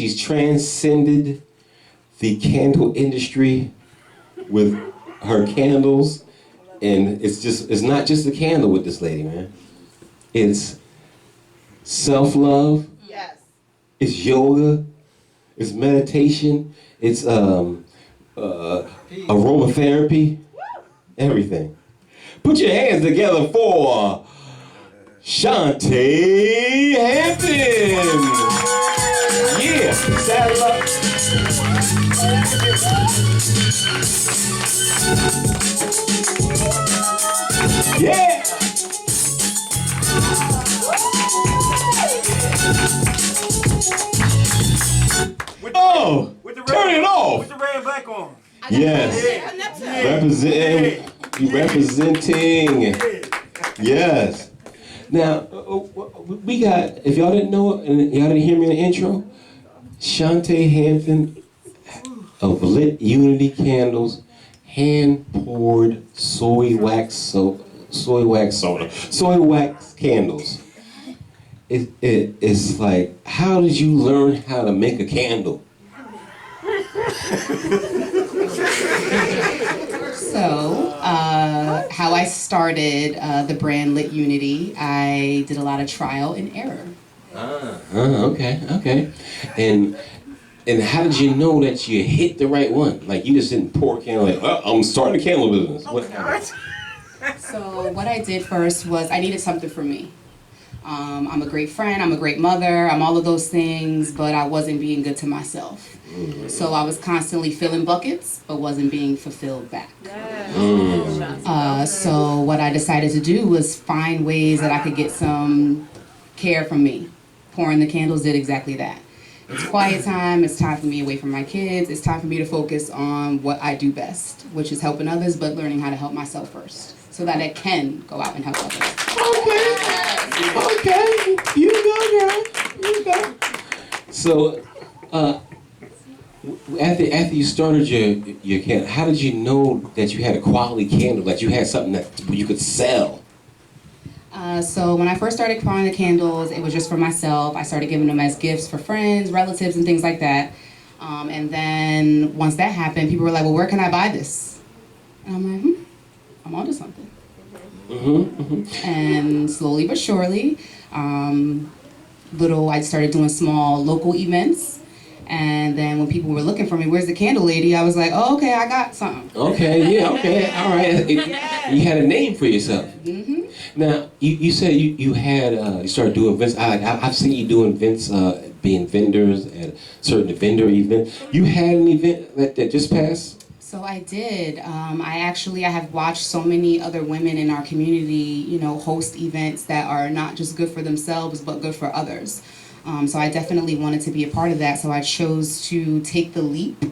she's transcended the candle industry with her candles. And it's not just a candle with this lady, man. It's self-love. Yes. It's yoga. It's meditation. It's aromatherapy. Everything. Put your hands together for Shontei Hampton. Yeah, saddle up. Yeah. Turn it off. With the red and black on. Yes. Representing. Yes. Now, we got, if y'all didn't know, and y'all didn't hear me in the intro, Shontei Hampton of Lit Unity Candles, hand-poured soy wax candles. It's like, how did you learn how to make a candle? So, how I started the brand Lit Unity, I did a lot of trial and error. Okay. And how did you know that you hit the right one? Like, you just didn't pour a candle like, oh, I'm starting a candle business. What happened? So what I did first was I needed something for me. I'm a great friend, I'm a great mother, I'm all of those things, but I wasn't being good to myself. So I was constantly filling buckets, but wasn't being fulfilled back. So what I decided to do was find ways that I could get some care from me. Pouring the candles did exactly that. It's quiet time, it's time for me away from my kids, it's time for me to focus on what I do best, which is helping others, but learning how to help myself first, so that I can go out and help others. Okay, you go, girl, you go. So, after you started your candle, how did you know that you had a quality candle, that you had something that you could sell? So when I first started pouring the candles, it was just for myself. I started giving them as gifts for friends, relatives, and things like that. And then once that happened, people were like, well, where can I buy this? And I'm like, I'm onto something. And slowly but surely, I started doing small local events. And then when people were looking for me, where's the candle lady? I was like, oh, okay, I got something. Okay, all right. You had a name for yourself. Now, you said you started doing events. I've seen you doing events, being vendors at certain vendor events. You had an event that just passed? So I did. I have watched so many other women in our community, host events that are not just good for themselves, but good for others. So I definitely wanted to be a part of that. So I chose to take the leap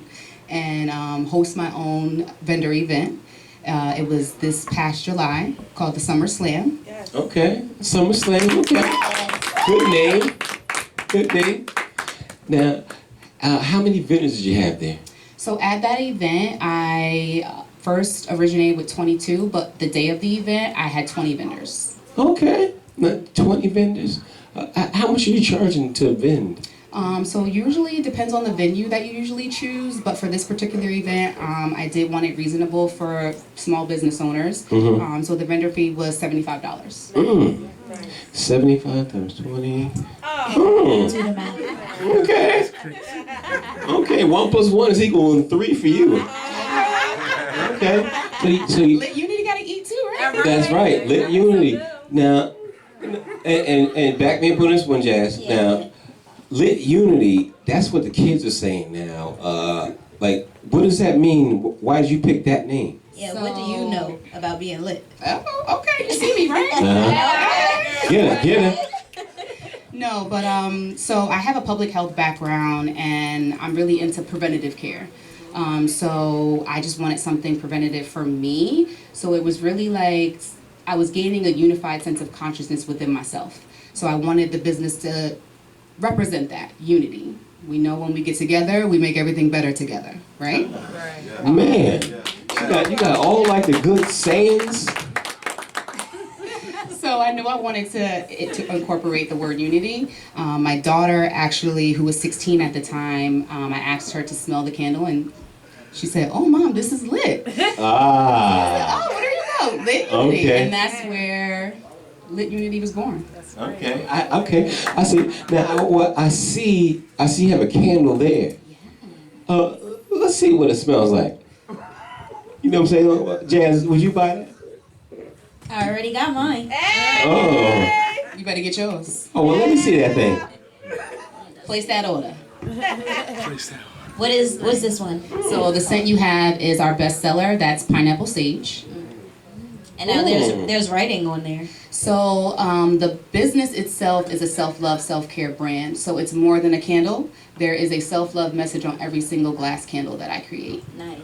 and host my own vendor event. It was this past July, called the Summer Slam. Yes. Okay, Summer Slam, okay. Good name. Now, how many vendors did you have there? So at that event, I first originated with 22, but the day of the event, I had 20 vendors. Okay, 20 vendors. How much are you charging to vend? So usually it depends on the venue that you usually choose, but for this particular event, I did want it reasonable for small business owners. So the vendor fee was $75. 75 times 20. Okay, 1 plus 1 is equal to 3 for you. Okay, so Lit Unity gotta eat too, right? That's right, Lit Unity. Now, and back me up on this one, Jazz. Now, Lit Unity, that's what the kids are saying now. What does that mean? Why did you pick that name? Yeah, what do you know about being lit? Oh, okay, you see me, right? Get it. No, but so I have a public health background and I'm really into preventative care. So I just wanted something preventative for me. So it was really like I was gaining a unified sense of consciousness within myself. So I wanted the business to represent that unity. We know when we get together, we make everything better together, right? Man, you got all like the good sayings. So So I knew I wanted to incorporate the word unity. My daughter, actually, who was 16 at the time, I asked her to smell the candle, and she said, "Oh, Mom, this is lit." Ah. Oh, well, there you go, lit unity, Okay. and that's where lit unity was born. Okay. I see. Now, what I see you have a candle there. Let's see what it smells like. You know what I'm saying? Jazz, would you buy that? I already got mine. Oh. You better get yours. Oh, well, let me see that thing. Place that order. What's this one? So the scent you have is our bestseller. That's pineapple sage. And now there's writing on there. So the business itself is a self-love, self-care brand. So it's more than a candle. There is a self-love message on every single glass candle that I create. Nice.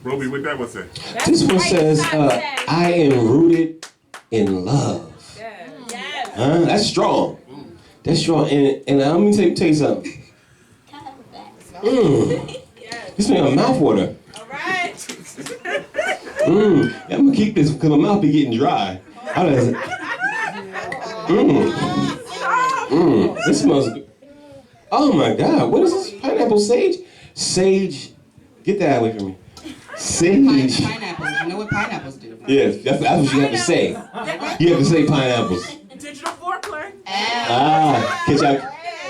Roby, what that one say? This one says, I am rooted in love. That's strong. That's strong. And let me tell you something. This makes my mouth water. I'm gonna keep this because my mouth be getting dry. This smells good. Oh my God, what is this? Pineapple sage? Sage, get that away from me. Sage. Pineapples, you know what pineapples do? Yes, that's what you have to say. You have to say pineapples. Digital foreplay.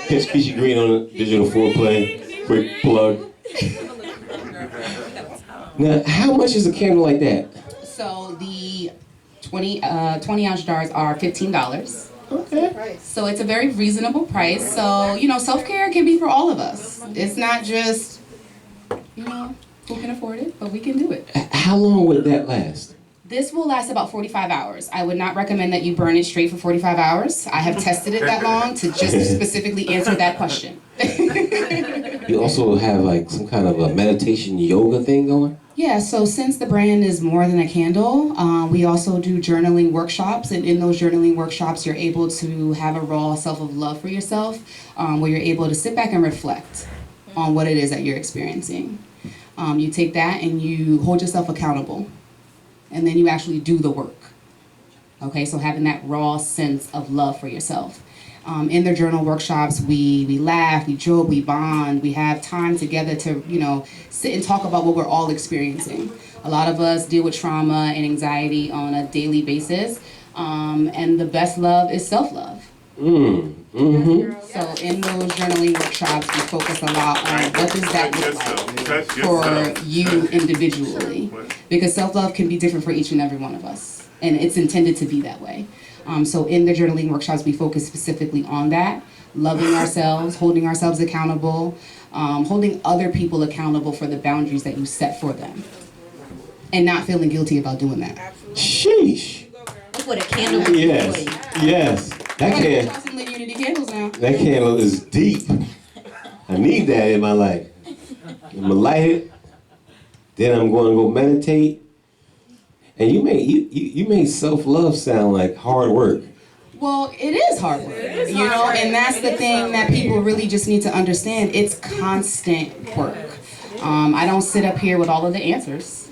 Catch Keisha Green on the digital foreplay. Quick plug. Now, how much is a candle like that? So the 20-ounce jars are $15. Okay. So it's a very reasonable price. So, self-care can be for all of us. It's not just, who can afford it, but we can do it. How long would that last? This will last about 45 hours. I would not recommend that you burn it straight for 45 hours. I have tested it that long to just specifically answer that question. You also have like some kind of a meditation yoga thing going? Yeah, so since the brand is more than a candle, we also do journaling workshops. And in those journaling workshops, you're able to have a raw self of love for yourself, where you're able to sit back and reflect on what it is that you're experiencing. You take that and you hold yourself accountable. And then you actually do the work. Okay, so having that raw sense of love for yourself. In their journal workshops, we laugh, we joke, we bond, we have time together to, sit and talk about what we're all experiencing. A lot of us deal with trauma and anxiety on a daily basis, and the best love is self-love. So in those journaling workshops, we focus a lot on what does that look like for you individually. Because self-love can be different for each and every one of us. And it's intended to be that way. So in the journaling workshops, we focus specifically on that. Loving ourselves, holding ourselves accountable, holding other people accountable for the boundaries that you set for them. And not feeling guilty about doing that. Sheesh. Look what a candle can do for you. Yes. Try some Lit Unity candles now. That candle is deep. I need that in my life. I'm gonna light it. Then I'm going to go meditate. And you made self-love sound like hard work. Well, it is hard work, and that's the thing that people really just need to understand. It's constant work. I don't sit up here with all of the answers.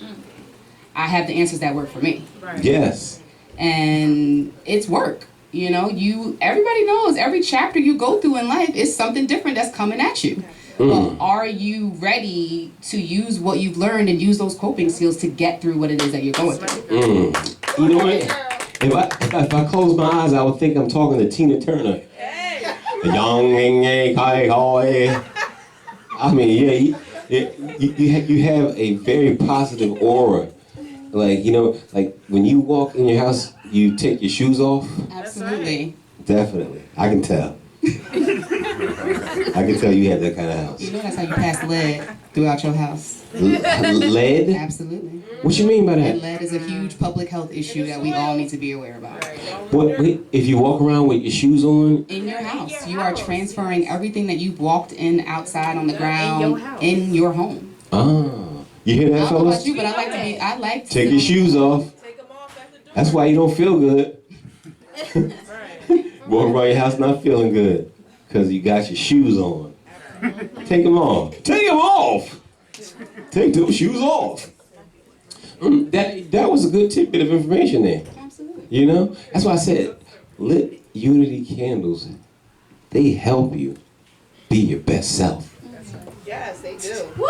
I have the answers that work for me. Yes. And it's work. Everybody knows every chapter you go through in life is something different that's coming at you. But are you ready to use what you've learned and use those coping skills to get through what it is that you're going through? You know what? If I close my eyes, I would think I'm talking to Tina Turner. I mean, you have a very positive aura. Like when you walk in your house, you take your shoes off. Absolutely. Definitely. I can tell. I can tell you have that kind of house. That's how you pass lead throughout your house. Lead? Absolutely. What you mean by that? And lead is a huge public health issue that we all need to be aware about. If you walk around with your shoes on? In your house. You are transferring everything that you've walked in outside on the ground in your home. Ah. You hear that, I don't know fellas? about you, but I like to take your shoes off. That's why you don't feel good. Walk around your house not feeling good. Because you got your shoes on. Take them off. Take them off! Take those shoes off. That was a good tidbit of information there. Absolutely. That's why I said, lit unity candles, they help you be your best self. Yes, they do. Woo!